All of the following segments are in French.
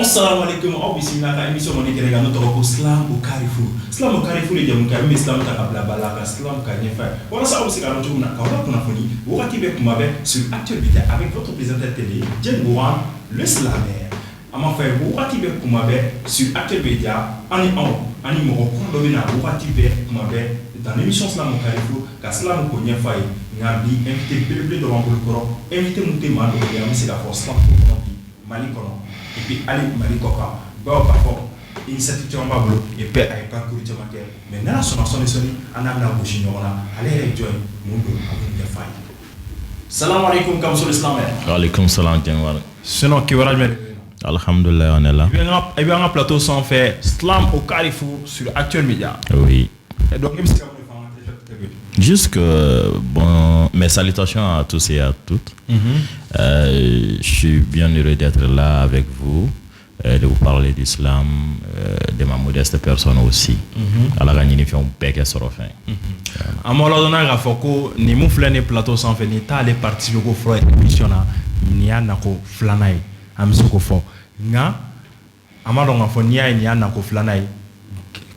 Assalamu alaikum au bismillah émission mon équipe regarde notre Islam au Carrefour. Islam au Carrefour les jamu kami Islam ta kabla balaka Islam ka nyefa. Voilà ça aussi quand on a quand on a fini. Wakati be kumabe sur actualité avec votre présentateur télé Jen Gouran le Slamer. Ama fait wakati be kumabe sur actualité ani mo ko do na wakati be kumabe dans l'émission Islam au Carrefour ka Islam ko nyefa ngabi invité bébé de l'angle coran invité monter ma do ya c'est la force Islam Mali kono et puis aller Mali koka ba parfois initiative on va et puis ay parcours jamake mais na son soni ana na boshi nyona aller join mundo avec des failles. Salam alaikum comme sur l'islam. Wa alaikum salam Diengwala. Sinon qui va rajmer Alhamdulillah on est là. Et bien un plateau sans fait Islam au Carrefour sur Actuel Média. Oui. Et donc même si juste que, bon, mes salutations à tous et à toutes. Je suis bien heureux d'être là avec vous, de vous parler d'islam, de ma modeste personne aussi. Alors, on y fait un paquet sur la fin. À mon avis, on a fait ni moufler ni plateau sans fin, ni t'as les participer au flow émission là, ni a nako flanai, amsoko fo. Nga, amalo nga fo ni a nako flanai,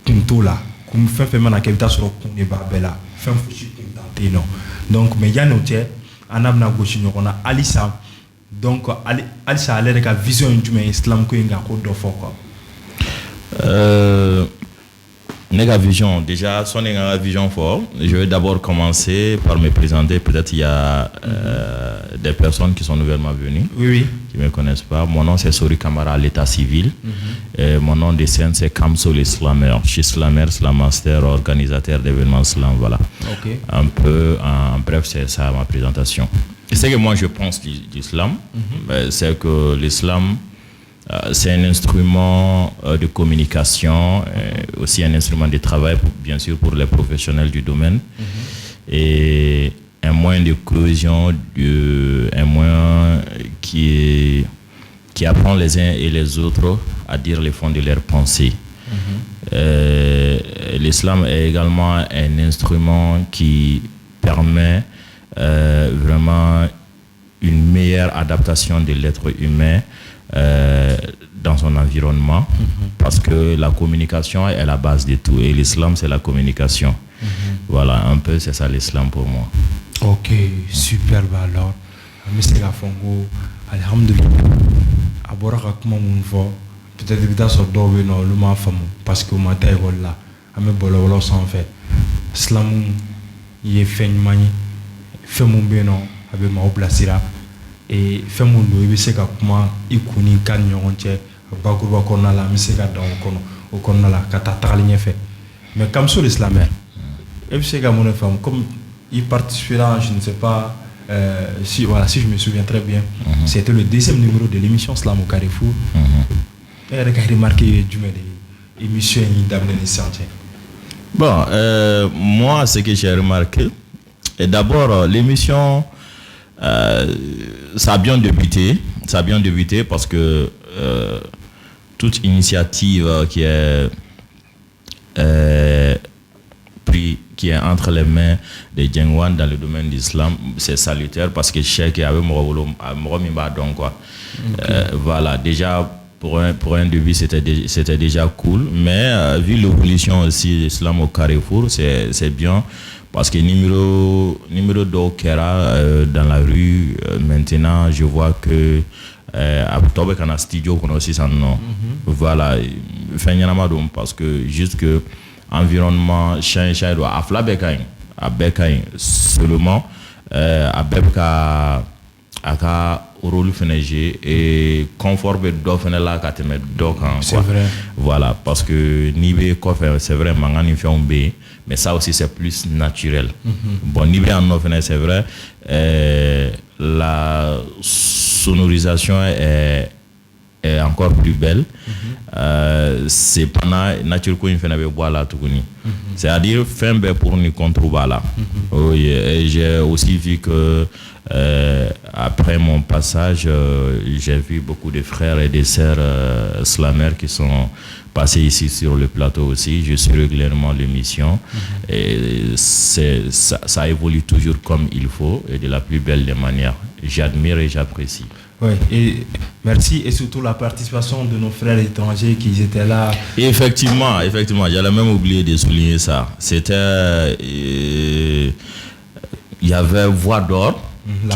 kuntula, kum fait maintenant qu'habita sur le barbela. Non. Donc, mais il y a nos tiers, on a na gauche, on a Alissa. Donc, Alissa a l'air de la vision du islam qui est un peu de Néga vision, déjà, son vision fort. Je vais d'abord commencer par me présenter. Peut-être il y a des personnes qui sont nouvellement venues, qui ne me connaissent pas. Mon nom c'est Sori Kamara à l'état civil. Et mon nom de scène c'est Kamsol Islamer. Je suis Slamer, Slam Master, organisateur d'événements Slam. Voilà. Un peu, en bref, c'est ça ma présentation. Et c'est que moi je pense d'islam, c'est que l'islam, c'est un instrument de communication, aussi un instrument de travail, bien sûr, pour les professionnels du domaine, et un moyen de cohésion, un moyen qui apprend les uns et les autres à dire les fonds de leurs pensées. L'islam est également un instrument qui permet vraiment une meilleure adaptation de l'être humain dans son environnement, parce que la communication est la base de tout et l'islam c'est la communication. Voilà, un peu c'est ça l'islam pour moi. Ok, superbe alors. Monsieur Gafongo, alhamdulillah. Aboraka kuma mun fo, peut-être que dans ce domaine non le ma femme parce que ma taille là, ame bolo wala sans fait. Islam y est fait mani, fait mon beno avec ma oblasira. Et fait mon do ibi se ka kuma ikuni kan nyonche bakuba konna la mi se ka don kono o konna la ka tatakali nyefe mais comme sur l'islamer et c'est ka mon femme comme il participera je ne sais pas si voilà si je me souviens très bien c'était le deuxième numéro de l'émission Islam au Carrefour et elle a remarqué du mais émission d'amener les sentiers. Bon moi ce que j'ai remarqué et d'abord l'émission ça a bien débuté parce que toute initiative qui est entre les mains de Diengwan dans le domaine de l'islam, c'est salutaire parce que chèque avait donc quoi. Voilà, déjà pour un début c'était déjà cool, mais vu l'évolution aussi de l'islam au Carrefour, c'est bien. Parce que numéro d'Okera dans la rue, maintenant, je vois que à Tobe Kana Studio, qu'on a aussi son nom. Voilà, parce que juste que environnement, chien doit à Bekaïn seulement, à Bebka, à rôle fénéger et confort d'offre là qu'à te mettre d'offre. C'est vrai. Voilà, parce que Nibé c'est vrai, Mangani fait un B. Mais ça aussi c'est plus naturel. Bon, niveau en offre, c'est vrai, la sonorisation est encore plus belle. C'est pendant nature qu'on fait avec bois là tout connu. C'est-à-dire fin pour nous contrôler là. Et j'ai aussi vu que après mon passage, j'ai vu beaucoup de frères et de sœurs slamers qui sont passés ici sur le plateau aussi. Je suis régulièrement l'émission et ça évolue toujours comme il faut et de la plus belle des manières. J'admire et j'apprécie. Oui, et merci, et surtout la participation de nos frères étrangers qui étaient là. Et effectivement, j'allais même oublier de souligner ça. C'était, il y avait Voix d'Or,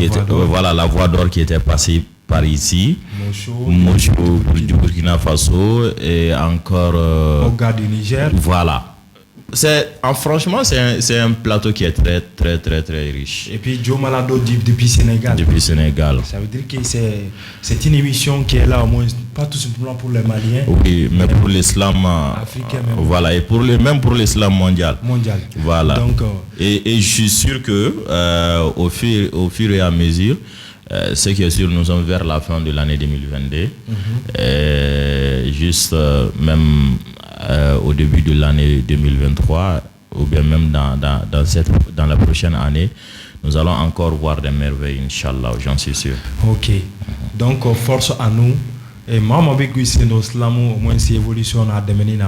la Voix d'Or qui était passée par ici, Mocho du Burkina Faso et encore Oga du Niger. Voilà. Franchement, c'est un plateau qui est très, très, très, très riche. Et puis Joe Malado depuis Sénégal. Depuis Sénégal. Ça veut dire que c'est une émission qui est là, au moins, pas tout simplement pour les Maliens. Oui, mais pour l'islam africain même. Voilà, et même pour l'islam mondial. Voilà. Donc, et je suis sûr que au fur et à mesure, ce qui est sûr, nous sommes vers la fin de l'année 2022. Juste même au début de l'année 2023, ou bien même dans la prochaine année, nous allons encore voir des merveilles, Inch'Allah, j'en suis sûr. Ok. Donc, force à nous. Et moi, je suis au moins si évolution a démené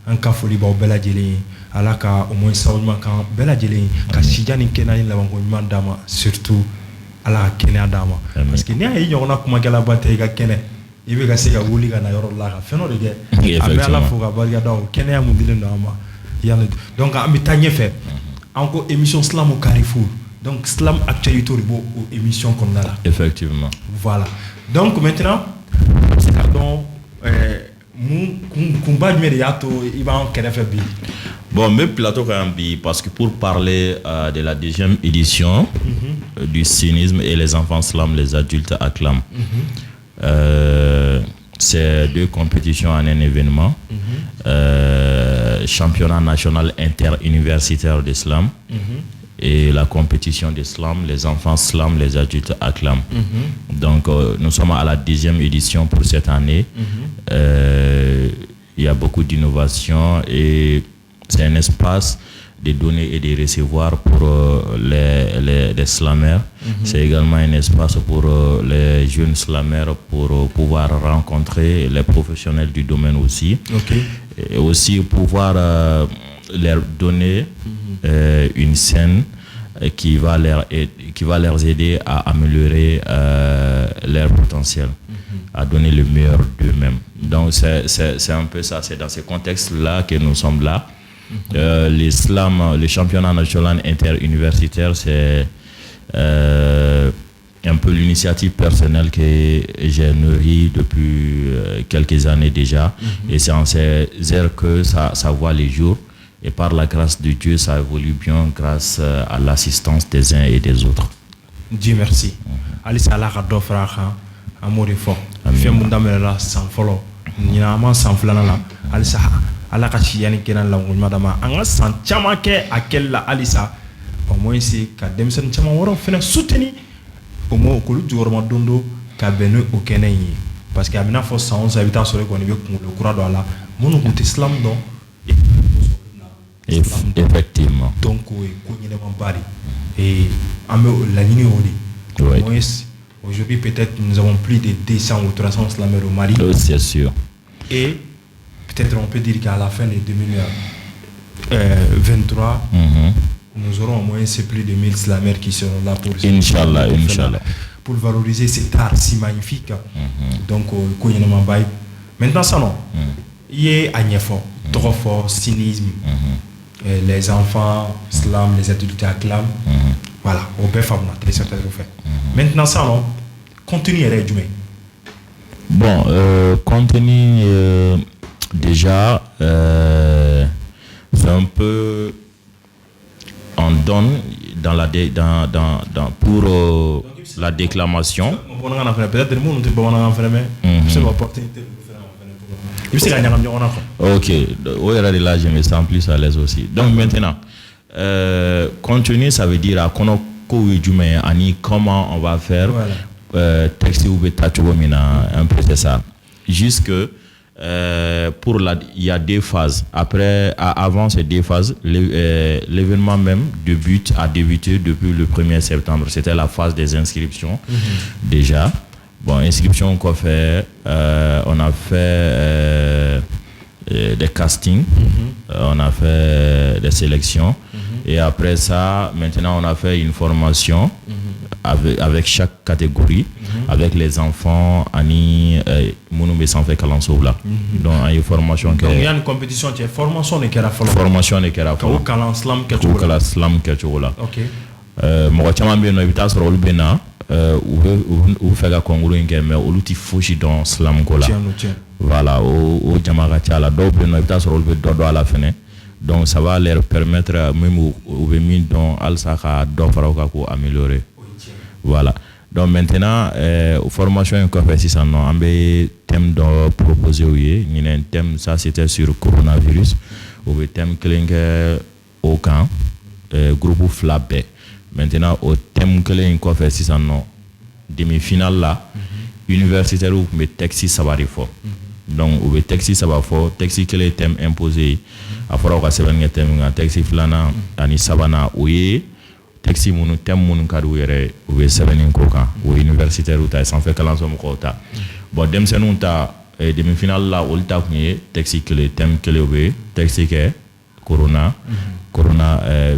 un cafoli ba bela jeli alaka au moins saouma kan bela jeli ka sijani kenani la bango dama surtout ala kenya dama parce que ni ay yona kuma kala bate ga kene ibe ga sega wuli ga na yoro la ka feno de ge amé ala fo ga bari ga daw kenya mu dilé dama yalla donc am tagné fait encore émission slam au Carrefour donc slam actualité bo émission comme là effectivement voilà donc maintenant pardon bon, mais plateau Kambi, parce que pour parler de la deuxième édition du cynisme et les enfants slam, les adultes acclament. C'est deux compétitions en un événement. Championnat national interuniversitaire d'islam et la compétition d'islam, les enfants slam, les adultes acclament. Donc nous sommes à la 10e édition pour cette année. Il y a beaucoup d'innovations et c'est un espace de donner et de recevoir pour les slamers. C'est également un espace pour les jeunes slamers pour pouvoir rencontrer les professionnels du domaine aussi. Et aussi pouvoir leur donner une scène qui va leur aider à améliorer leur potentiel, à donner le meilleur d'eux-mêmes. Donc c'est un peu ça, c'est dans ce contexte-là que nous sommes là. L'islam, le championnat national interuniversitaire, c'est un peu l'initiative personnelle que j'ai nourrie depuis quelques années déjà. Et c'est en ces heures que ça voit les jours. Et par la grâce de Dieu, ça évolue bien grâce à l'assistance des uns et des autres. Dieu merci. Alice Allah ka frère amour fort. Fait mon damela sans follow. Ni ama sans flana Alice Allah ka chiyani kenan la ngulma dama anga san chama ke akella Alisa au moins c'est ka demsen chama woro fena soutenir au moins ko lu jorma dondo ka benu au kenayi parce que amina fo 111 habitants sur le courant dans la mon islam donc effectivement. Donc, et aujourd'hui, peut-être nous avons plus de 200 ou 300 slameurs au Mali. C'est sûr. Et peut-être on peut dire qu'à la fin de 2023, nous aurons au moins plus de 1000 slameurs qui seront là pour Inch'Allah, pour valoriser cet art si magnifique. Donc, maintenant, ça non. Il y a un effort, trop fort, cynisme. Les enfants slam, les adultes acclament. Voilà, au BFAM, très certainement fait. Maintenant, ça, non, contenu est résumé. Bon, contenu, déjà, c'est un peu. On donne dans la pour la déclamation. Peut-être que nous ok, là je me sens plus à l'aise aussi. Donc maintenant, contenu, ça veut dire comment on va faire texte ou un peu c'est ça. Jusque il y a des phases. Avant ces deux phases, l'événement même a débuté depuis le 1er septembre. C'était la phase des inscriptions déjà. Bon, inscription qu'on fait, on a fait des castings, on a fait des sélections, et après ça, maintenant on a fait une formation avec chaque catégorie, avec les enfants, ani Mounoumé sans fait kalanso là. Donc il y a formation. Donc il y a une compétition, tu formation de kera follow. Formation de kera follow. Kalan slam kecho là. Ok. Moi chama bien no ibita soro lubena ou fait la congrou inge mais ou luti fushi dans slam kola. Voilà au jamaga chala do bien no ibita soro lube dodo à la fin. Donc ça va leur permettre même ou bien dans alsaka do faraka ko améliorer. Voilà. Donc maintenant formation en fait si ça non ambe thème de proposer oui, il y a un thème ça c'était sur coronavirus ou le thème que au camp groupe Flabé. Maintenant au thème que les en fait si ça non demi-finale là universitaire ou mais texte ça va fort. Donc au texte ça va fort texte que les thèmes imposés à fora ka seben thème texte flana ani sabana oui texte munu thème munu kadu yere ou seben ko kan ou universitaire ou ta sans fait kalanso mo ko ta bon dem se non ta demi-finale là ou ta kunye texte que les thèmes que les texte que corona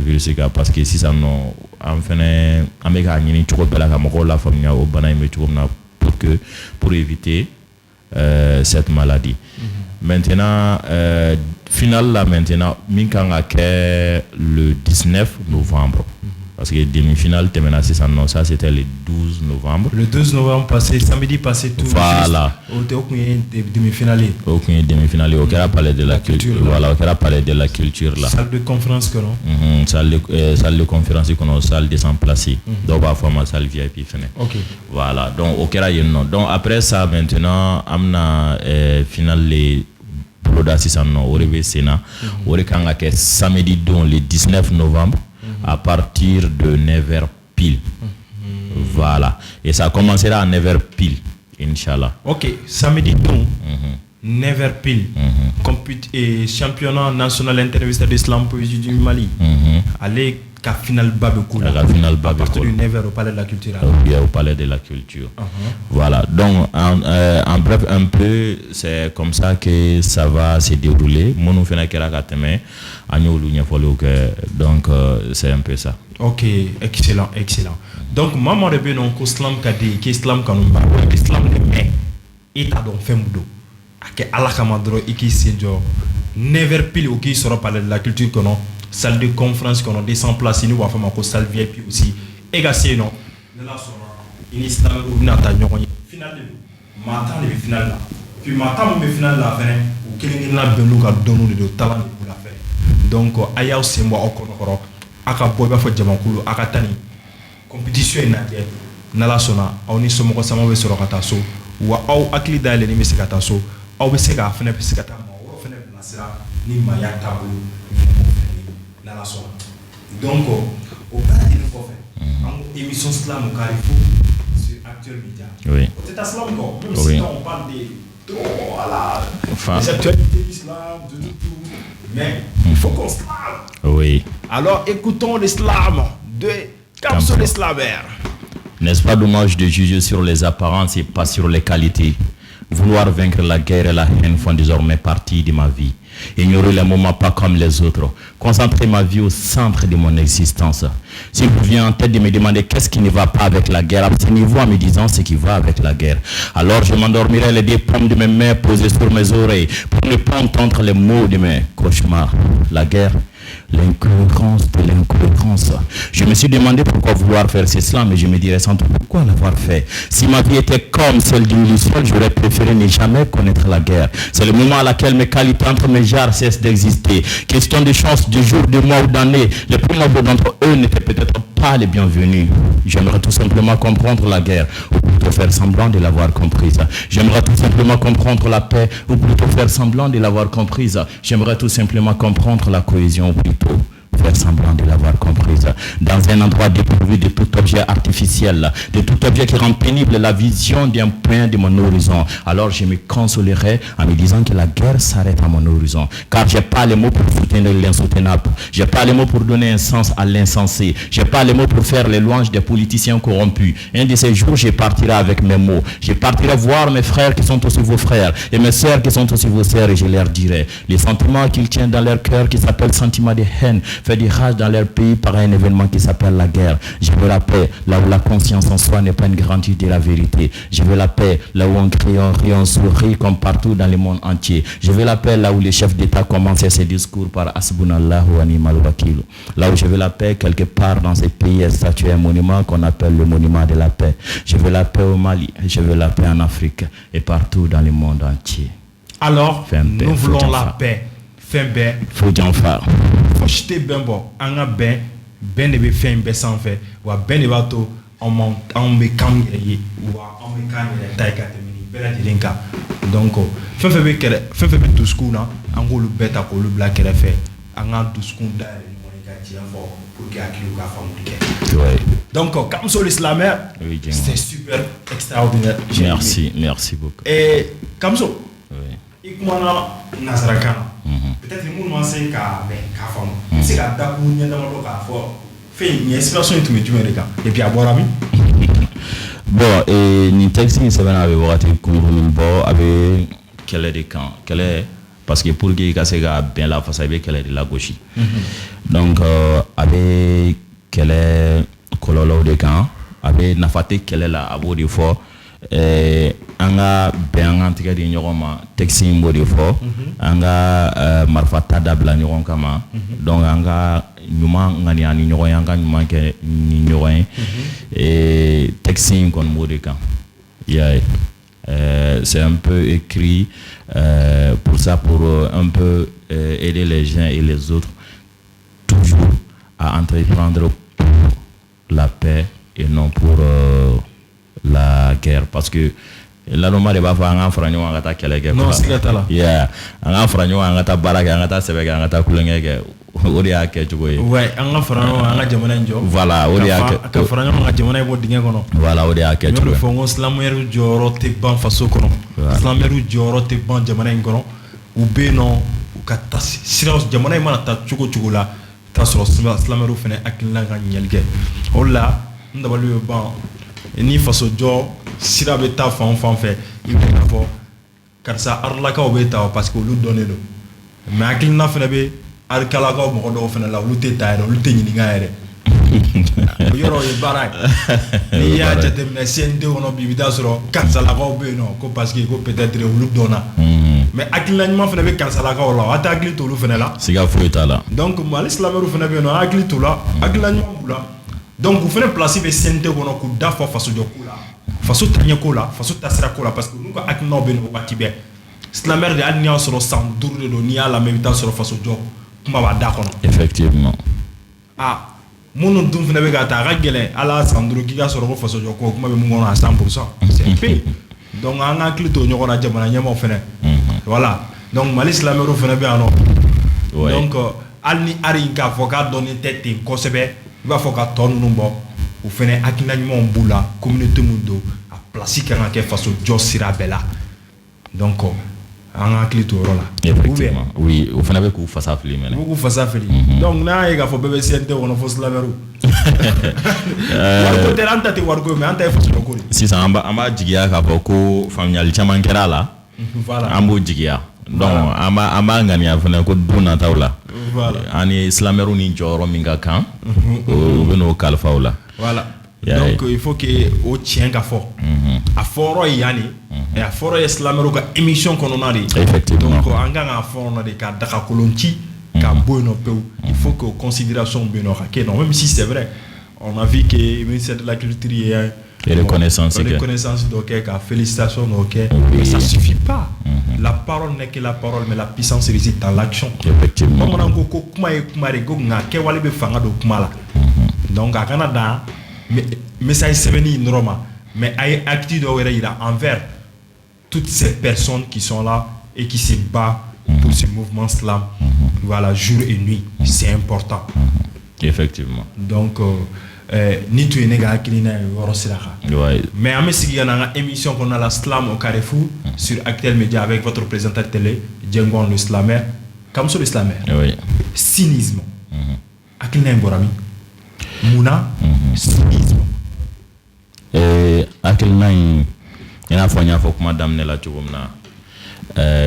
virus parce que si ça non en fait ameka ni choko bela ka mo la famille au bana me choko na pour éviter cette maladie. Maintenant finale là maintenant minkanga que le 19 novembre parce que demi-finale termina ça c'était le 12 novembre. Le 12 novembre passé samedi passé tout. Voilà. Aucune demi-finale. Aucune demi-finale au Kera parler de la culture. Voilà, au Kera parler de la culture là. Salle de conférence que non. Salle de conférence que non, salle désemplacée. Donc va former salle VIP fene. OK. Voilà, donc au Kera non. Donc après ça maintenant amna finale les Broda si ça non au réveil Sénat. Au rekanga que samedi donc le 19 novembre. À partir de 9h pile. Voilà. Et ça commencera à 9h pile, Inch'Allah. Ok, samedi donc, 9h pile. Et championnat national interuniversitaire d'islam du Mali. Allez, qu'à finale Babekou. À partir de 9h au palais de la culture. Au palais de la culture. Voilà. Donc, en bref, un peu, c'est comme ça que ça va se dérouler. Mon fait donc, c'est un peu ça. Ok, excellent. Donc, maman de Benon, qu'islam kadi, qu'islam kanumba, l'islam de mai, et t'as donc fait moudo. Que Allah kamadro, iki sejo, 9h pile, ou qui sera palais de la culture que non. Salle de conférence qu'on a descend place nous va faire ma salle VIP aussi égassé non là sera inista ou nata nyonyi finale matin le finale là puis matin le finale là venez ou quelqu'un là de nous a donné de talent pour la faire donc aya c'est moi okoro aka boy ba fa jamankulu aka tani compétition na dia na la sona on ni somo ko sama be soro kata so wa au akli dale ni mesi kata so au be se ka fene be se kata mo fene na sira ni maya tabu donc au bas de nous faire en émission slam au Carrefour sur Actuel Média. Oui. C'est un slam quoi. Même si on parle de voilà des actualités d'islam de tout mais il faut qu'on slam. Oui. Alors écoutons l'islam de Kamso l'Islamer. N'est-ce pas dommage de juger sur les apparences et pas sur les qualités? Vouloir vaincre la guerre et la haine font désormais partie de ma vie. Ignorer les moments pas comme les autres. Concentrer ma vie au centre de mon existence. Si vous venez en tête de me demander qu'est-ce qui ne va pas avec la guerre, abstenez-vous en me disant ce qui va avec la guerre. Alors je m'endormirai les deux paumes de mes mains posées sur mes oreilles pour ne pas entendre les mots de mes cauchemars. La guerre, l'incohérence de l'incohérence. Je me suis demandé pourquoi vouloir faire cela, mais je me dirais sans doute pourquoi l'avoir fait. Si ma vie était comme celle d'une luciole, j'aurais préféré ne jamais connaître la guerre. C'est le moment à laquelle mes qualités entre mes jarres cessent d'exister. Question de chance, de jour, de mois ou d'année. Les plus nombreux d'entre eux n'étaient peut-être pas les bienvenus. J'aimerais tout simplement comprendre la guerre, ou plutôt faire semblant de l'avoir comprise. J'aimerais tout simplement comprendre la paix, ou plutôt faire semblant de l'avoir comprise. J'aimerais tout simplement comprendre la cohésion, ou plutôt faire semblant de l'avoir comprise. Dans un endroit dépourvu de tout objet artificiel, de tout objet qui rend pénible la vision d'un point de mon horizon, alors je me consolerai en me disant que la guerre s'arrête à mon horizon. Car j'ai pas les mots pour soutenir l'insoutenable. J'ai pas les mots pour donner un sens à l'insensé. J'ai pas les mots pour faire les louanges des politiciens corrompus. Un de ces jours, je partirai avec mes mots. Je partirai voir mes frères qui sont aussi vos frères et mes sœurs qui sont aussi vos sœurs et je leur dirai les sentiments qu'ils tiennent dans leur cœur qui s'appellent sentiment de haine fait du rage dans leur pays par un événement qui s'appelle la guerre. Je veux la paix, là où la conscience en soi n'est pas une garantie de la vérité. Je veux la paix, là où on crie, on rit, on sourit comme partout dans le monde entier. Je veux la paix, là où les chefs d'État commençaient ses discours par Hasbunallahu wa ni'mal wakil. Là où je veux la paix, quelque part dans ces pays est statué un monument qu'on appelle le monument de la paix. Je veux la paix au Mali, je veux la paix en Afrique et partout dans le monde entier. Alors, nous voulons la paix. Fembe. Faut d'en faire. Faut jeter ben bon. Anga ben de be fembe sans fait. Ou ben de bateau en me camgé ou en me camgé taïka temini. Bela dilenka. Donc, fembe tout ce qu'on a. Ango le bête à quoi le black est fait. Anga tout ce qu'on a. Pour qu'il y ait un ouais. Donc, comme sur l'islam, oui, c'est super extraordinaire. Merci beaucoup. Et comme ça, oui. Il y a Nazarakan. Peut-être que nous pensons qu'à c'est qu'à d'accord, nous avons fait une expression et puis à boire. Bon, et ni texte ni savait avec voir tes cours bon avec quel est des camps, quel est parce que pour qu'il casse bien la face avec quelle est de la gauche. Donc avec quel est cololo de camp, avec nafate quelle est la abo de fort anga ben antika di ñoroma texte mbodi fort anga marfata dabla ñoron kama donc anga ñuma ngani ani ñoron anga ñuma ke ni ñoron et texte kon mbodi kan yeah. C'est un peu écrit pour ça, pour un peu aider les uns et les autres toujours à entreprendre pour la paix et non pour la guerre, parce que la normal est pas faire un franyo en attaque la guerre. Non, c'est là. Yeah, un franyo en attaque baraka en attaque c'est en attaque couleur. Oria ke tugoy ouais anga franyo anga jamana njo voilà oria ke franyo anga jamana bo dinga kono voilà oria ke tugoy fongo islameru joro te ban faso kono islameru joro te ban jamana ngono ubeno ukata siraus jamana mana ta chugo la ta so islameru fene akilla nga nyelge holla ndabalu ban ni faso jo sirabe ta fan fait il faut fo karsa arlaka obeta parce que lu donné do mais akilla fene be alkala ko mo do fena la lutte tayro lutte ni ngaere yoro e barak ni ya tete me sende wono bibida soro kansala ko be no ko parce que ko peut-être lu dona mais akilagnement fena be kansala ko la ata akli to lu fena la siga fuita la donc mal islameru fena be no akli to la akilagnement bula donc vous fena placer be sende wono ku dafa faso jokula faso tanya ko la faso tasra ko la parce que nous ko akno be no batibe islamer de alnia soro sans dourle do ni ala même temps soro faso jok effectivement ah mon dum fena be gata ragele ala sandro ki ga soro faso joko kuma be mon à 100% c'est p donc anga klito nyoko na jamana nyama fena voilà donc mal islamero fena be ano donc alni arinka foka donner tête ko sebe va foka ton numbo ou fena akina nyama mbula communauté mundo a place ka ke faso jo sira bela donc en clito rola effectivement oui au final avec ou face à fili mais beaucoup face à fili donc na ega fo bebe sente wono fo slaveru ko teranta te wargo mais anta fo ko si ça amba jigia ka ko familial chaman kerala voilà ambo jigia donc amba ngani afana ko duna tawla voilà ani islameru ni joro minga kan o beno kalfaula voilà donc il faut que au tient ka fort a foro yani et a foro islameru ka émission kono na di effectivement donc anga na foro na de ka daka kolonchi ka bono peu il faut que considération beno ka non même si c'est vrai on a vu que le ministère de la culture et reconnaissance donc félicitations donc mais ça suffit pas la parole n'est que la parole mais la puissance réside dans l'action effectivement on a ko kuma e kuma re go nga ke wale be fanga do kuma la donc à Canada message seveni normal mais ay acte do wera ira envers toutes ces personnes qui sont là et qui se battent pour ce mouvement slam voilà jour et nuit c'est important effectivement donc ni tu es nega kilina woro silaka mais ame sigi na émission qu'on a la slam au Carrefour sur Actuel Média avec votre présentateur télé Djengon le slammer comme sur le slammer oui cynisme akilina borami muna cynisme akilina ina fanya fo kuma damne la chugumna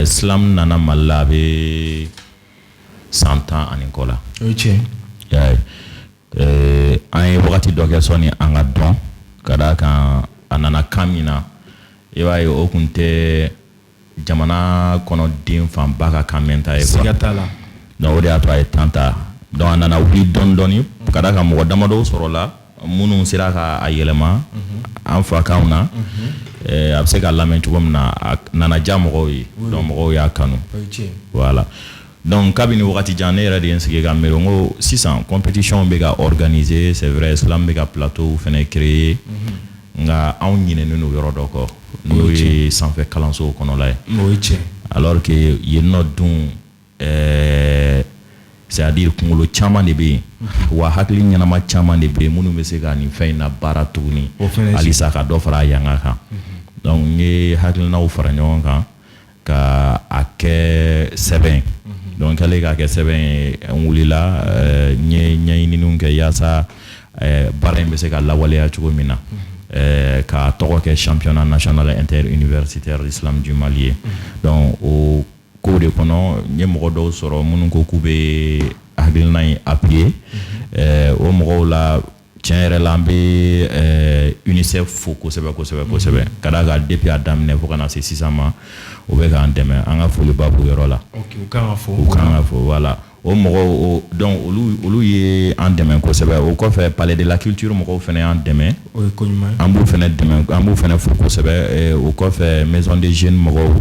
slam nana malabe 100 ans en Angola. Oui, an ye wagati dɔ kɛ sɔnni an ka dɔn ka d'a kan a nana kan min na i b'a ye o tun tɛ jamana kɔnɔ den fanba ka kan mɛn ta ye quoi donc o de y'a to a ye temps ta donc a nana wuli dɔɔni dɔɔni ka d'a kan mɔgɔ damadɔ sɔrɔla minnu sera ka a yɛlɛma an fa kanw na a bɛ se ka lamɛn cogo min na a nana diya mɔgɔw ye donc mɔgɔw y'a kanu voilà donc kabini wagati jan ne yɛrɛ de ye n sigi ka miiri n ko sisan compétition bɛ ka organiser c'est vrai islam bɛ ka plateau fɛnɛ créer nka anw ɲinɛnen don yɔrɔ dɔ kɔ n'o ye sanfɛ kalansow kɔnɔla ye alors que yen nɔ dun c'est-à-dire kunkolo caman de bɛ yen wa hakili ɲɛnama caman de bɛ yen minnu bɛ se ka nin fɛn in na baara tuguni halisa ka dɔ fara a yanga kan donc n ye hakilinaw fara ɲɔgɔn kan ka a kɛ sɛbɛn donc k'ale k'a kɛ sɛbɛn ye n wulila n ye ɲɛɲiniw kɛ yaasa baara in bɛ se ka lawaleya cogo min na ka tɔgɔ kɛ championnat national interuniversitaire d'islam du Mali ye donc o ko de kɔnɔ n ye mɔgɔ dɔw sɔrɔ minnu ko k'u bɛ hakilina in appuyer o mɔgɔw la tiɲɛ yɛrɛ la an bɛ UNICEF fo kosɛbɛ kosɛbɛ kosɛbɛ ka d'a kan depuis a daminɛ fo ka na se sisan ma o bɛ k'an dɛmɛ an ka foli b'a b'o yɔrɔ la u kan ka fɔ voilà o mɔgɔw donc olu ye an dɛmɛ kosɛbɛ o kɔfɛ palais de la culture mɔgɔw fɛnɛ y'an dɛmɛ an b'u fɛnɛ dɛmɛ an b'u fɛnɛ fo kosɛbɛ o kɔfɛ maison des jeunes mɔgɔw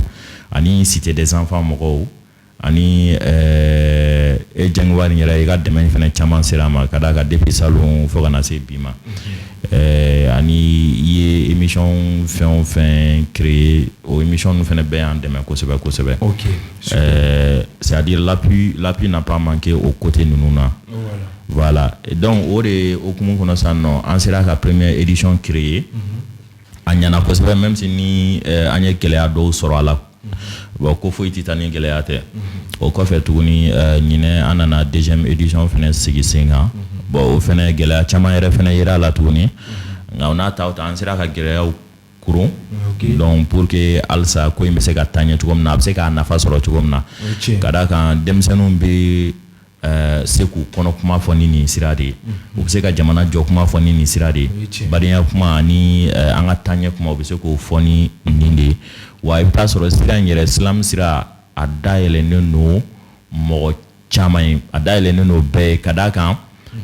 ani cité des enfants mɔgɔw ani jɛngiwari yɛrɛ i ka dɛmɛ fɛnɛ caman sera ma ka d'a kan depuis salon fo ka na se bi ma ani i ye émission fɛn o fɛn créer o émission nu fɛnɛ bɛɛ y'an dɛmɛ kosɛbɛ kosɛbɛ c'est-à-dire l'appui n'a pas manqué au côté ninnu na voilà et donc o de okumu kɔnɔ sisan nɔ an sera ka première édition créer a ɲɛna kosɛbɛ même si ni an ye gɛlɛya dɔw sɔrɔ a la bon ko foyi tɛ taa ni gɛlɛya tɛ o kɔfɛ tuguni ɲinɛ an nana deuxième édition fɛnɛ sigi sen kan bon o fɛnɛ gɛlɛya caman yɛrɛ fɛnɛ yera la tuguni nka o n'a ta o ta an sera ka gɛlɛyaw kurun donc pour que halisa ko in bɛ se ka taa ɲɛ cogo min na a bɛ se k'a nafa sɔrɔ cogo min na ka d'a kan denmisɛnninw bɛ se k'u kɔnɔ kuma fɔ ni nin sira de ye u bɛ se ka jamana jɔ kuma fɔ ni nin sira de ye badenya kuma ani an ka taaɲɛ kuma u bɛ se k'o fɔ ni nin de ye wa i bɛ taa sɔrɔ sira in yɛrɛ silamu sira a dayɛlɛnnen don mɔgɔ caman ye a dayɛlɛnnen don bɛɛ ye ka d'a kan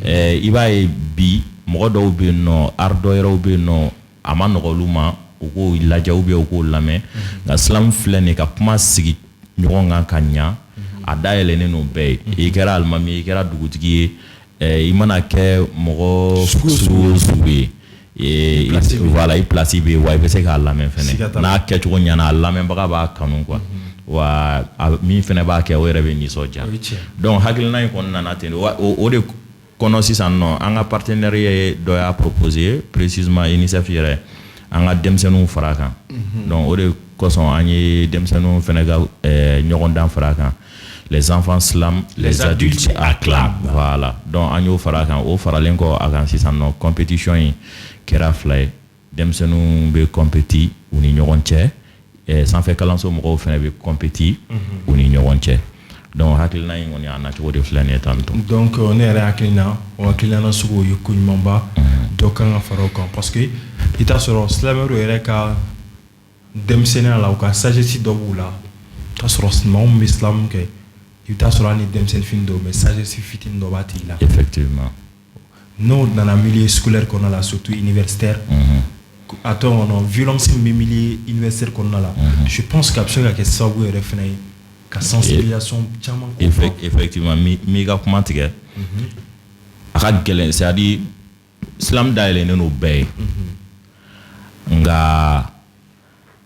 i b'a ye bi mɔgɔ dɔw bɛ yen nɔ art dɔ yɛrɛw bɛ yen nɔ a ma nɔgɔ olu ma u k'o lajɛ ou bien u k'o lamɛn nka silamu filɛ nin ye ka kuma sigi ɲɔgɔn kan ka ɲa a dayɛlɛnnen don bɛɛ ye i kɛra alimami ye i kɛra dugutigi ye i mana kɛ mɔgɔ sugu o sugu ye voilà i place bɛ yen wa i bɛ se k'a lamɛn fɛnɛ n'a kɛcogo ɲɛna a lamɛnbaga b'a kanu quoi wa min fɛnɛ b'a kɛ o yɛrɛ bɛ nisɔndiya donc hakilina in kɔni nana ten o de kɔnɔ sisan nɔ an ka partenariat dɔ y'a proposé précisément UNICEF yɛrɛ an ka denmisɛnninw fara kan donc o de kosɔn an ye denmisɛnninw fɛnɛ ka ɲɔgɔn dan fara kan les enfants slam les adultes acclament voilà donc an y'o fara kan o faralen kɔ a kan sisan nɔ compétition in kɛra fila ye denmisɛnninw bɛ compétit u ni ɲɔgɔn cɛ sanfɛ kalanso mɔgɔw fɛnɛ bɛ compétit u ni ɲɔgɔn cɛ donc hakilina in kɔni a nacogo de filɛ nin ye tan tɔ donc ne yɛrɛ hakilina o hakilina sugu ye ko ɲumanba dɔ kan ka fara o kan parce que i t'a sɔrɔ silamɛw yɛrɛ ka denmisɛnninya la u ka sagesse dɔ b'u la i t'a sɔrɔ mɔgɔ min bɛ silamu kɛ i bɛ t'a sɔrɔ hali ni denmisɛnnin fitinin dɔw mais sagesse fitinin dɔ b'a tigi la effectivement n'o nana milieu scolaire kɔnɔna la surtout universitaire a to kɔnɔ violence min bɛ milieu universitaire kɔnɔna la je pense que a bɛ se ka kɛ sababu yɛrɛ fana ye ka sensibilisation caman kofɔ effectivement mi ka kuma tigɛ a ka gɛlɛn c'est à dire silamu dayɛlɛnnen don bɛɛ ye nka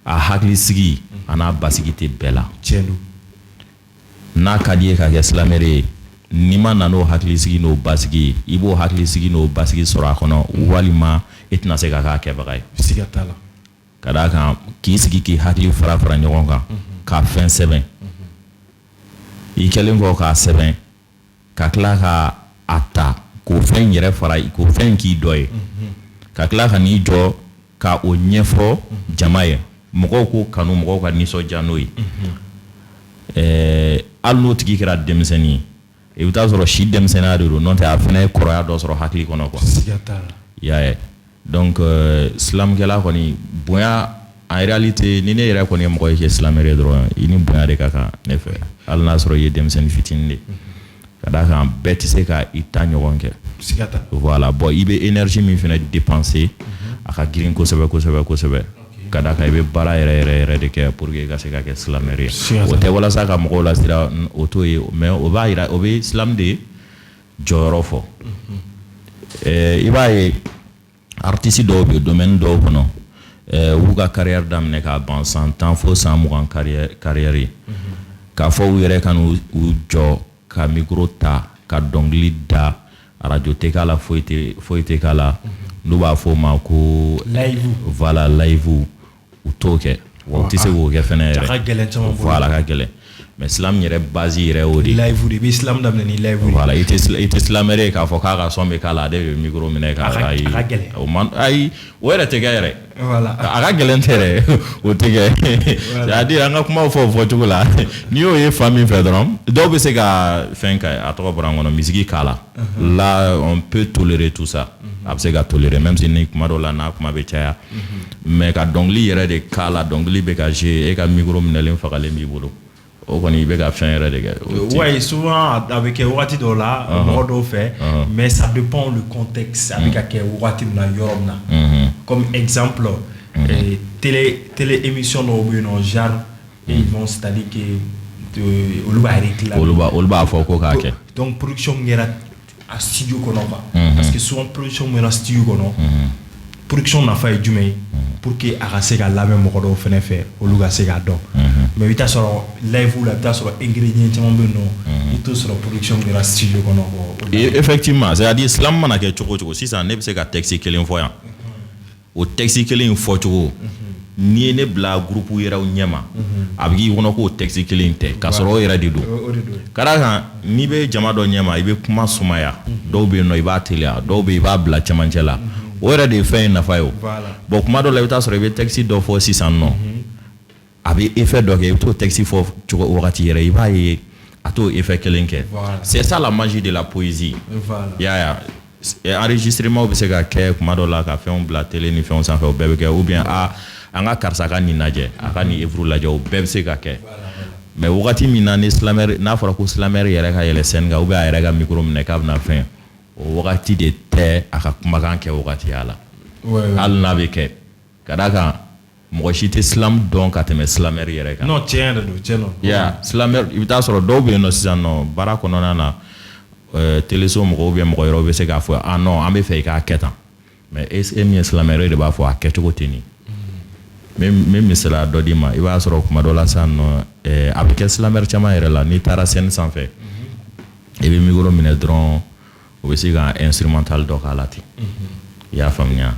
a hakilisigi a n'a basigi tɛ bɛɛ la tiɲɛ don n'a ka di ye ka kɛ silamɛre ye n'i ma na n'o hakilisigi n'o basigi i b'o hakilisigi n'o basigi sɔrɔ a kɔnɔ walima i tɛna se ka k'a kɛbaga ye siga t'a la ka d'a kan k'i sigi k'i hakili fara fara ɲɔgɔn kan k'a fɛn sɛbɛn i kɛlen kɔ k'a sɛbɛn ka tila ka a ta k'o fɛn yɛrɛ fara k'o fɛn k'i dɔ ye ka tila ka n'i jɔ ka o ɲɛfɔ jama ye mɔgɔw k'o kanu mɔgɔw ka nisɔndiya n'o ye hali n'o tigi kɛra denmisɛnnin ye i bɛ taa sɔrɔ si denmisɛnninya de don n'o tɛ a fana ye kɔrɔya dɔ sɔrɔ hakili kɔnɔ quoi. siga t'a la. I y'a ye donc silamɛkɛla kɔni bonya en réalité ni ne yɛrɛ kɔni ye mɔgɔ ye kɛ silamɛ ye dɔrɔn i ni bonya de ka kan ne fɛ hali n'a sɔrɔ i ye denmisɛnnin fitinin de ka d'a kan bɛɛ tɛ se ka i ta ɲɔgɔn kɛ. siga t'a la. Voilà bon i bɛ énergie min fana dépenser a ka girin kosɛbɛ kosɛbɛ kosɛbɛ. Ka d'a kan i bɛ baara yɛrɛ de kɛ pour que i ka se ka kɛ silamɛ ye. O tɛ walasa ka mɔgɔw lasira o t'o ye mais o b'a yira o bɛ silamɛ de jɔyɔrɔ fɔ. I b'a ye artiste dɔw bɛ domaine dɔw kɔnɔ u ka carrière daminɛ k'a ban san 10 fo san 20 carrière ye k'a fɔ u yɛrɛ ka n'u jɔ ka micro ta ka dɔnkili da radio tɛ k'a la foyi tɛ k'a la n'u b'a fɔ o ma ko live voilà live u t'o kɛ wa u tɛ se k'o kɛ fɛnɛ yɛrɛ. a ka gɛlɛn caman bolo. Voilà ka gɛlɛn mais silamɛ yɛrɛ base yɛrɛ o de. live de i bɛ silamɛ daminɛ ni live de. Voilà i tɛ silamɛ ye k'a fɔ k'a ka son bɛ k'a la ale de bɛ micro minɛ k'a ayi a ka gɛlɛn. ayi o yɛrɛ tɛ kɛ yɛrɛ. Voilà. A ka gɛlɛn tɛ yɛrɛ o tɛ kɛ c'est-à-dire an ka kumaw fɔ o fɔcogo la n'i y'o ye fan min fɛ dɔrɔn dɔw bɛ se ka fɛn ka a tɔgɔ bɔra n kɔnɔ misiki k'a la là on peut tolérer tout ça a bɛ se ka tolérer même si ni kuma dɔw la n'a kuma bɛ caya mais ka dɔnkili yɛrɛ de k'a la dɔnkili bɛ ka jouer e ka micro minɛlen fagalen b'i bolo o kɔni i bɛ ka fɛn yɛrɛ de kɛ. Ouais, souvent a bɛ kɛ wagati dɔw la mɔgɔ dɔw fɛ mais ça dépend le contexte a bɛ ka kɛ wagati min na yɔrɔ min na comme exemple télé émission dɔw bɛ yen nɔ genre ils vont c'est-à-dire que olu b'a réclamer olu b'a fɔ ko k'a kɛ donc production kɛra a studio kɔnɔ quoi parce que souvent production kɛra studio kɔnɔ production nafa ye jumɛn ye pour que a ka se ka lamɛn mɔgɔ dɔw fɛnɛ fɛ olu ka se k'a dɔn mais i bɛ taa sɔrɔ live la i bɛ taa sɔrɔ ingrédients caman bɛ yen nɔ i t'o sɔrɔ production kɛra studio kɔnɔ. Effectivement c'est-à-dire silamɛ mana kɛ cogo o cogo sisan ne bɛ se ka texte kelen fɔ yan o texte kelen fɔcogo n'i ye ne bila groupe yɛrɛw ɲɛma a bɛ k'i kɔnɔ k'o texte kelen tɛ k'a sɔrɔ o yɛrɛ de don ka d'a kan n'i bɛ jama dɔ ɲɛma i bɛ kuma sumaya dɔw bɛ yen nɔ i b'a teliya dɔw bɛ yen i b'a bila cɛmancɛ la o yɛrɛ de ye fɛn in nafa ye o bon kuma dɔ la i bɛ taa sɔrɔ i bɛ texte dɔ fɔ sisan nɔ a bɛ effet dɔ kɛ i bɛ t'o texte fɔ cogo wagati yɛrɛ i b'a ye a t'o effet kelen kɛ c'est ça la magie de la poésie y'a ye enregistrement bɛ se ka kɛ kuma dɔ la ka fɛnw bila télé ni fɛnw sanfɛ o bɛɛ bɛ kɛ ou bien an ka karisa ka nin lajɛ a ka nin œuvre lajɛ o bɛɛ bɛ se ka kɛ mais wagati min na ni silamɛ n'a fɔra ko silamɛ yɛrɛ ka yɛlɛ scène kan ou bien a yɛrɛ ka micro minɛ k'a bɛna fɛn o wagati de tɛ a ka kumakan kɛ wagatiya la hali n'a bɛ kɛ ka d'a kan mɔgɔ si tɛ silamɛ dɔn ka tɛmɛ silamɛ yɛrɛ kan. non tiɲɛ yɛrɛ don tiɲɛ don. silamɛ i bɛ taa sɔrɔ dɔw bɛ yen nɔ sisan nɔ baara kɔnɔna na téléso mɔgɔw ou bien mɔgɔ wɛrɛw bɛ se k'a fɔ ah non an bɛ fɛ i k'a kɛ tan mais e min ye silamɛ de b'a fɔ a kɛcogo tɛ nin min misaliya dɔ d'i ma i b'a sɔrɔ kuma dɔ la sisan nɔ a bɛ kɛ silamɛ caman yɛrɛ la n'i taara scène sanfɛ i bɛ micro minɛ dɔrɔn o bɛ se ka instrumental dɔ k'a la ten i y'a faamuya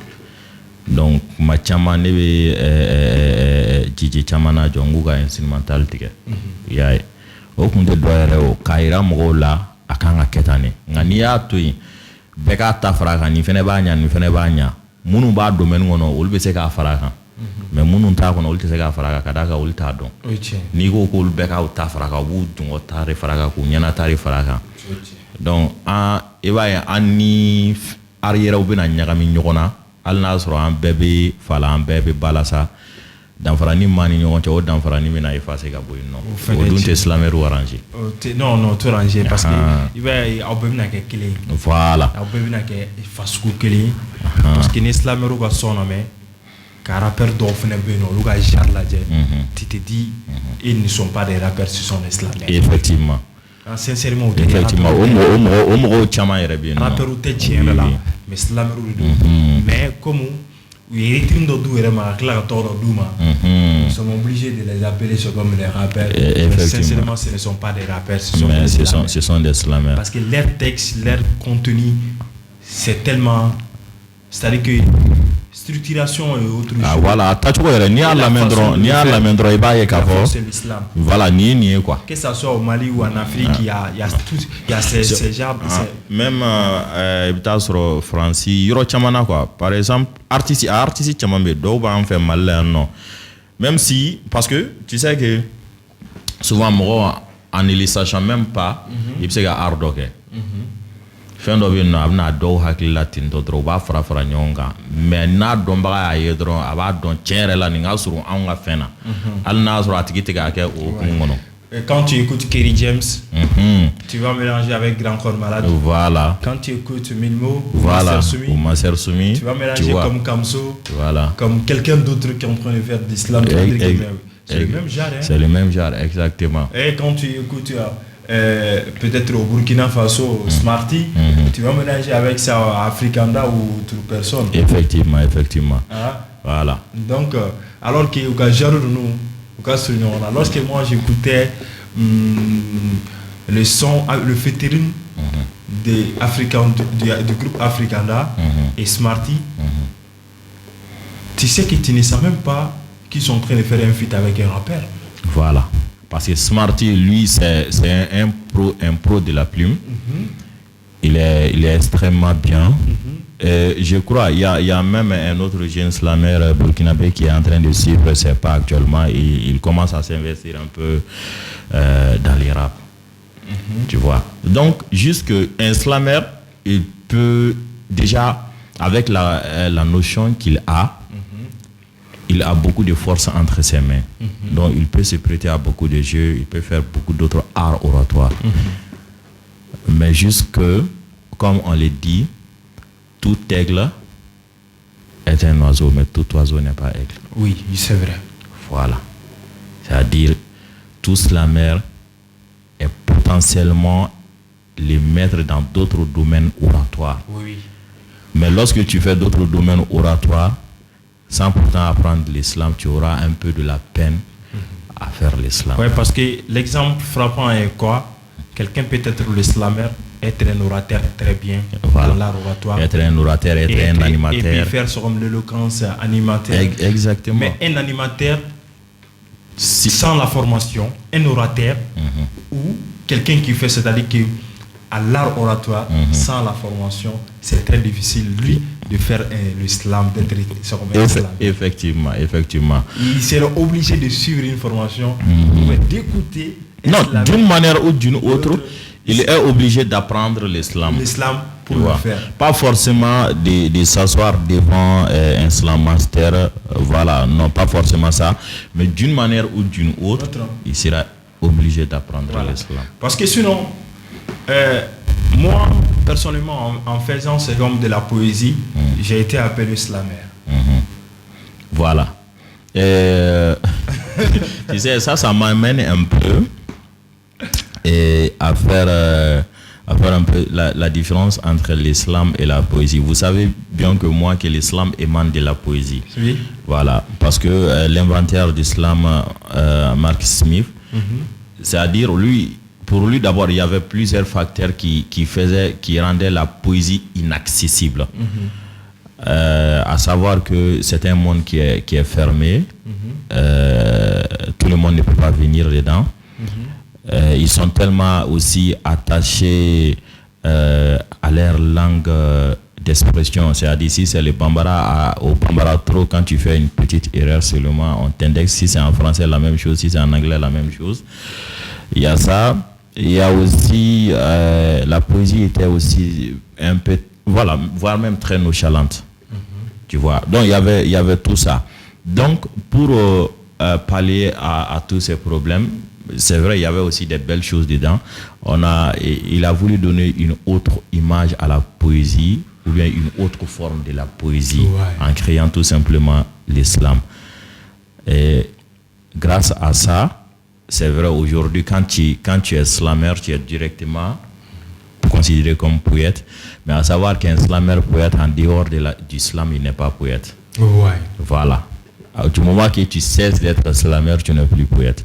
donc kuma caman ne bɛ jiji caman na jɔ n k'u ka instrumental tigɛ i y'a ye o kun tɛ dɔ yɛrɛ o k'a yira mɔgɔw la a kan ka kɛ tan de nka n'i y'a to yen bɛɛ k'a ta fara a kan nin fɛnɛ b'a ɲa nin fɛnɛ b'a ɲa minnu b'a domaine kɔnɔ olu bɛ se k'a fara a kan mais minnu t'a kɔnɔ olu tɛ se k'a fara a kan ka d'a kan olu t'a dɔn n'i ko k'olu bɛɛ k'aw ta fara a kan u b'u dungɔ ta de fara a kan k'u ɲɛna ta de fara a kan donc i b'a ye an ni arrière bɛna ɲagami ɲɔgɔn na hali n'a sɔrɔ an bɛɛ bɛ fa la an bɛɛ bɛ ba la sa danfarani maa ni ɲɔgɔn cɛ o danfarani bɛna effacer ka bɔ yen nɔ o dun tɛ silamɛw arranger non non t'o arranger parce que i b'a ye aw bɛɛ bɛna kɛ kelen ye voilà aw bɛɛ bɛna kɛ fasugu kelen ye parce que ni silamɛw ka son lamɛn ka rappeur dɔw fɛnɛ bɛ yen nɔ olu ka genre lajɛ tu te dis ils ne sont pas des rappeurs ce sont des silamɛws effectivement sincèrement o mɔgɔw caman yɛrɛ bɛ yen nɔ rappeur tɛ tiɲɛ yɛrɛ la mais silamɛw de don mais comme u ye rythme dɔ d'u yɛrɛ ma ka tila ka tɔgɔ dɔ d'u ma ils sont obligés de les appeler comme des rappeurs mais sincèrement ce ne sont pas des rappeurs ce sont des silamɛws parce que leur texte leur contenu c'est tellement c'est-à-dire que structuration et autre chose. Voilà, tacogo yɛrɛ n'i y'a lamɛn dɔrɔn i b'a ye k'a fɔ voilà nin ye nin ye quoi. Que ça soit au Mali ou en Afrique, il y a ces genres. Même i bɛ taa sɔrɔ Faransi yɔrɔ caman na quoi. Par exemple artiste caman bɛ yen dɔw b'an fɛ Mali la yan nɔ même si parce que tu sais que souvent mɔgɔ en ne le sachant même pas, il peut se faire ardoquer. Fin de vie, n'a pas d'eau hakila tinto droba fra nyonga. Mais n'a domba ayedro aba don tiens la ninga sur un nga fena. Al na sur atikite ka ke o kungono. Quand tu écoutes Kerry James, tu vas mélanger avec Grand Corps Malade. Voilà. Quand tu écoutes Milmo ou Maser Soumi, tu vas mélanger comme Kamso, voilà. Comme quelqu'un d'autre qui est en train de faire de l'islam. C'est le même genre. C'est le même genre, exactement. Et quand tu écoutes peut-être au Burkina Faso, Smarty, tu vas mélanger avec ça Afrikanda ou toute personne. Effectivement. Ah. Voilà. Donc, alors que lorsque moi j'écoutais le son, le featuring du groupe Afrikanda et Smarty, tu sais que tu ne sais même pas qu'ils sont en train de faire un feat avec un rappeur. Voilà. Parce que Smarty, lui, c'est un pro de la plume. Il est extrêmement bien. Je crois, il y a même un autre jeune slammer burkinabé qui est en train de suivre ses pas actuellement. Il commence à s'investir un peu dans les rap. Tu vois. Donc, juste qu'un slammer, il peut déjà, avec la notion qu'il a, il a beaucoup de force entre ses mains. Donc, il peut se prêter à beaucoup de jeux, il peut faire beaucoup d'autres arts oratoires. Mais juste que, comme on le dit, tout aigle est un oiseau, mais tout oiseau n'est pas aigle. Oui, c'est vrai. Voilà. C'est-à-dire, tout slammer est potentiellement le maître dans d'autres domaines oratoires. Oui. Mais lorsque tu fais d'autres domaines oratoires, sans pourtant apprendre l'islam, tu auras un peu de la peine à faire l'islam. Oui, parce que l'exemple frappant est quoi? Quelqu'un peut être le slammer, être un orateur très bien dans l'art oratoire. Être un orateur, être un animateur. Et puis faire comme l'éloquence animateur. Exactement. Mais un animateur, sans la formation, un orateur, ou quelqu'un qui fait, c'est-à-dire que à l'art oratoire, sans la formation, c'est très difficile, lui, de faire l'islam, d'être un islam. Effectivement. Il sera obligé de suivre une formation, d'écouter. Non, d'une manière ou d'une autre, il est obligé d'apprendre l'islam. L'islam pour le faire. Pas forcément de s'asseoir devant un slam master, voilà, non, pas forcément ça, mais d'une manière ou d'une autre, il sera obligé d'apprendre l'islam. Parce que sinon, moi, personnellement, en faisant ce genre de la poésie, j'ai été appelé slammer. Voilà. Tu sais, ça m'amène un peu à faire un peu la différence entre l'islam et la poésie. Vous savez bien que moi, que l'islam émane de la poésie. Oui. Voilà. Parce que l'inventaire d'islam, Mark Smith, c'est-à-dire, pour lui d'abord, il y avait plusieurs facteurs qui rendaient la poésie inaccessible. À savoir que c'est un monde qui est fermé. Tout le monde ne peut pas venir dedans. Ils sont tellement aussi attachés à leur langue d'expression. C'est-à-dire, si c'est le Bambara, au Bambara trop, quand tu fais une petite erreur seulement, on t'indexe. Si c'est en français, la même chose. Si c'est en anglais, la même chose. Il y a ça. Il y a aussi, la poésie était aussi un peu, voilà, voire même très nonchalante. Tu vois. Donc, il y avait tout ça. Donc, pour pallier à tous ces problèmes, c'est vrai, il y avait aussi des belles choses dedans. Il a voulu donner une autre image à la poésie, ou bien une autre forme de la poésie, en créant tout simplement l'islam. Et grâce à ça, c'est vrai, aujourd'hui, quand tu es slammer, tu es directement considéré comme poète. Mais à savoir qu'un slammer poète, en dehors du slam, il n'est pas poète. Voilà. Du moment que tu cesses d'être slammer, tu n'es plus poète.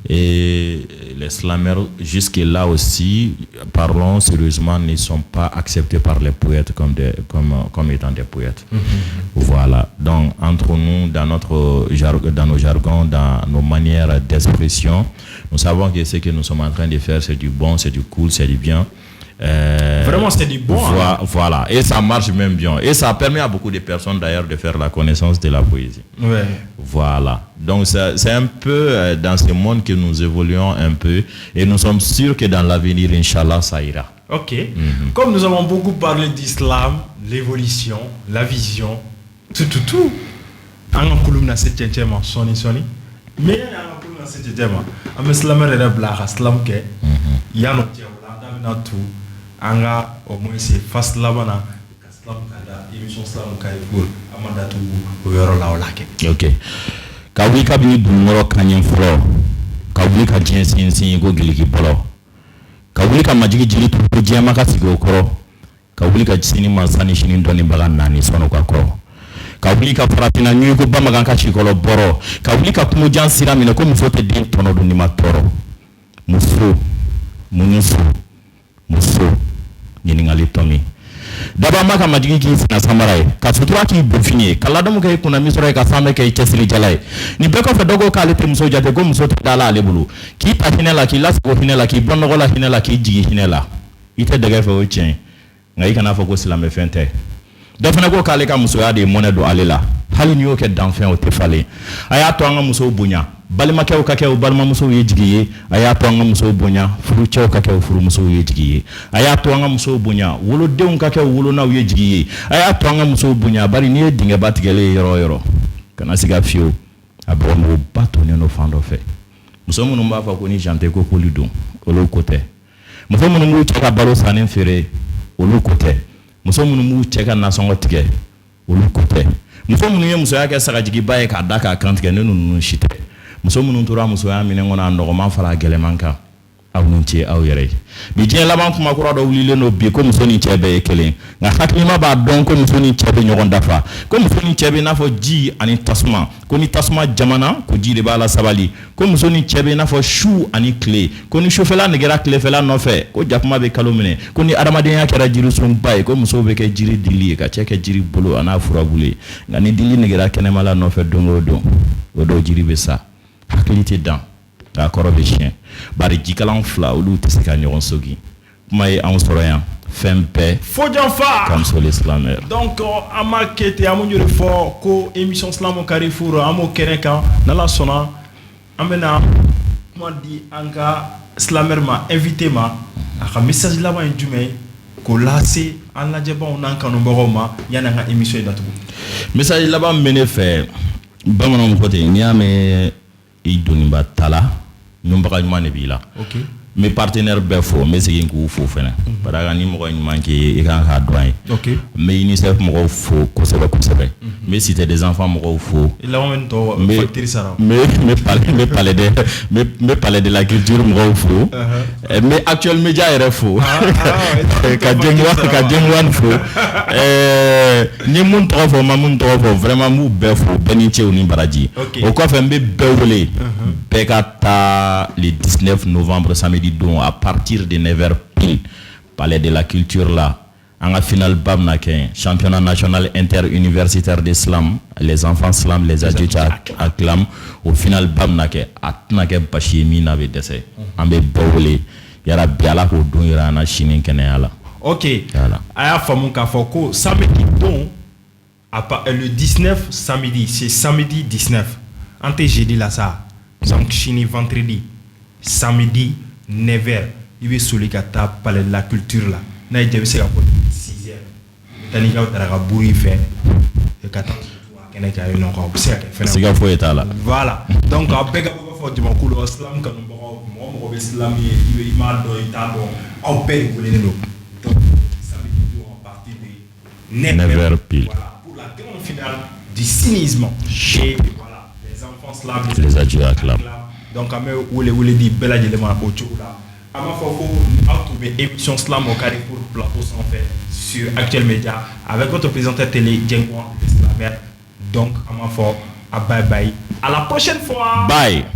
Et les slammers, jusque-là aussi, parlons sérieusement, ne sont pas acceptés par les poètes comme étant des poètes. Voilà. Donc, entre nous, dans nos jargons, dans nos manières d'expression, nous savons que ce que nous sommes en train de faire, c'est du bon, c'est du cool, c'est du bien. Vraiment, c'est du bon. Voilà, et ça marche même bien. Et ça permet à beaucoup de personnes d'ailleurs de faire la connaissance de la poésie. Ouais. Voilà. Donc c'est un peu dans ce monde que nous évoluons un peu et nous sommes sûrs que dans l'avenir, Inch'Allah, ça ira. Ok. Comme nous avons beaucoup parlé d'islam, l'évolution, la vision, tout. An ka kulum na se cɛncɛn ma sɔɔni mais yani an ka kulum na se cɛncɛn ma an bɛ silamɛ yɛrɛ bila a ka silamu kɛ yanni o cɛ o la an da bɛna tu an ka au moins fasi laban na ka silamu ka da émission silamu ka ye pour an ma datugu o yɔrɔ la o la kɛ. Ok. Ka wuli kabini dununkɔrɔ kanɲɛ fɔlɔ ka wuli ka diɲɛ sinsin ko giliki bɔlɔ ka wuli ka majigi jiri turu ko diɲɛma ka sigi o kɔrɔ ka wuli ka sini mansa ni sini dɔnnibaga naani sɔnni ka kɔrɔ ka wuli ka farafina ɲuyi ko bamagan ka sikɔlɔ bɔrɔ ka wuli ka kungojan sira minɛ ko muso tɛ den tɔnɔ dun ni ma tɔɔrɔ muso ɲininkali tɔmi daba ma ka majigi k'i sina samara ye ka sutura k'i bonfini ye ka ladamu kɛ i kunna misɔrɔ ye ka sanbɛ kɛ i cɛsiri jala ye nin bɛɛ kɔfɛ dɔ ko k'ale tɛ muso jate ko muso tɛ dala ale bolo k'i ta hinɛ la k'i lasago hinɛ la k'i bɔ nɔgɔ la hinɛ la k'i jigi hinɛ la i tɛ dɛgɛ fɛ o ye tiɲɛ nka i kana fɔ ko silamɛfɛn tɛ dɔ fana ko k'ale ka musoya de ye mɔnɛ don ale la hali n'i y'o kɛ danfɛn o tɛ falen a y'a to an ka musow bonya balimakɛw ka kɛ o balimamusow ye jigi ye a y'a to an ka musow bonya furucɛw ka kɛ o furumusow ye jigi ye a y'a to an ka musow bonya wolodenw ka kɛ o wolonaw ye jigi ye a y'a to an ka musow bonya bari n'i ye dingɛba tigɛlen ye yɔrɔ o yɔrɔ kana siga fiyewu a bɔgɔmuguba tonnen don fan dɔ fɛ muso minnu b'a fɔ ko ni jan tɛ ko poli don olu ko tɛ muso minnu b'u cɛ ka balo sanni feere olu ko tɛ muso minnu b'u cɛ ka nasɔngɔ tigɛ olu ko tɛ muso minnu ye musoya kɛ sagajigiba ye k'a da k'a kantigɛ ne ninnu si tɛ muso minnu tora musoya minɛ kɔnɔ a nɔgɔman fara a gɛlɛman kan aw ni ce aw yɛrɛ ye bi diɲɛ laban kuma kura dɔ wulilen don bi ko muso ni cɛ bɛɛ ye kelen nka hakilima b'a dɔn ko muso ni cɛ bɛ ɲɔgɔn dafa ko muso ni cɛ bɛ i n'a fɔ ji ani tasuma ko ni tasuma jamana ko ji de b'a la sabali ko muso ni cɛ bɛ i n'a fɔ su ani tile ko ni sufɛla negera tilefɛla nɔfɛ ko jakuma bɛ kalo minɛ ko ni adamadenya kɛra jirisunba ye ko musow bɛ kɛ jiri dili ye ka cɛ kɛ jiri bolo a n'a furabulu ye nka ni dili negera kɛnɛmala nɔfɛ don o don o don jiri bɛ sa hakili tɛ dan k'a kɔrɔ bɛ siɲɛ bari jikalan fila olu tɛ se ka ɲɔgɔn sogi kuma ye anw sɔrɔ yan fɛn bɛɛ Fodjanfa comme sur l'islamère. Donc an m'a kɛ ten an b'o de fɔ ko émission Silamu Carrefour an b'o kɛnɛ kan n'Ala sɔnna an bɛna kuma di an ka silamɛr ma invité ma a ka message laban ye jumɛn ye k'o lase an lajɛbaaw n'an kanubagaw ma yanni an ka émission ye datugu. Message laban min bɛ ne fɛ bamananw ko ten n'i y'a mɛn i doniba ta la ɲɔnbaga ɲuman de b'i la. Okay. Mes partenaires bɛɛ fo n bɛ segin k'u fo fɛnɛ parce que ni mɔgɔ ɲuman k'i ye i kan k'a dɔn ye. Okay. n bɛ UNICEF mɔgɔw fo kosɛbɛ kosɛbɛ n bɛ Cité des enfants mɔgɔw fo. I laban bɛ tɔgɔ facture sara. n bɛ palais de la culture mɔgɔw fo. n bɛ Actuel Media yɛrɛ fo. ka Jengwan fo. n ye mun tɔgɔ fɔ n ma mun tɔgɔ fɔ vraiment n b'u bɛɛ fo bɛɛ ni ce u ni baraji. O kɔfɛ n bɛ bɛɛ wele bɛɛ ka taa le 19 novembre samedi don à partir de 9h pile palais de la culture là en a final bam na ken championnat national interuniversitaire d'islam les enfants slam les adultes acclam au final bam na ke atna ke bashi mi na be dese ambe bawle yara biala ko don yara na shinin kenya la. OK. Voilà. Aya famu ka fɔ ko samedi don le 19 samedi, c'est samedi 19. Ante jeudi là ça. Donc chini vendredi. Samedi 9h il be soli ka taa palais de la culture la n'a ye jabi se ka fɔ 6h tani ka taara ka buru fɛ e ka taa kɛnɛ kɛ ayi non ka se ka kɛ fɛnɛ siga foyi t'a la. Voilà donc a bɛɛ ka bɔ fɔ jamakulu la islam kanubagaw mɔgɔ bɛ islam ye i m'a dɔn i t'a dɔn aw bɛɛ de welelen don donc samedi don à partir de 9h pile voilà pour la grande finale du cynisme et voilà les enfants slavs les adultes acclament. Donc an bɛ wele di bɛɛ lajɛlen ma o cogo la an b'a fɔ ko aw tun bɛ émission Silamu Carrefour plateau sanfɛ sur Actuel Media avec votre présentateur télé Jengwan le Silamɛ donc an b'a fɔ a bye bye à la prochaine fois. Bye.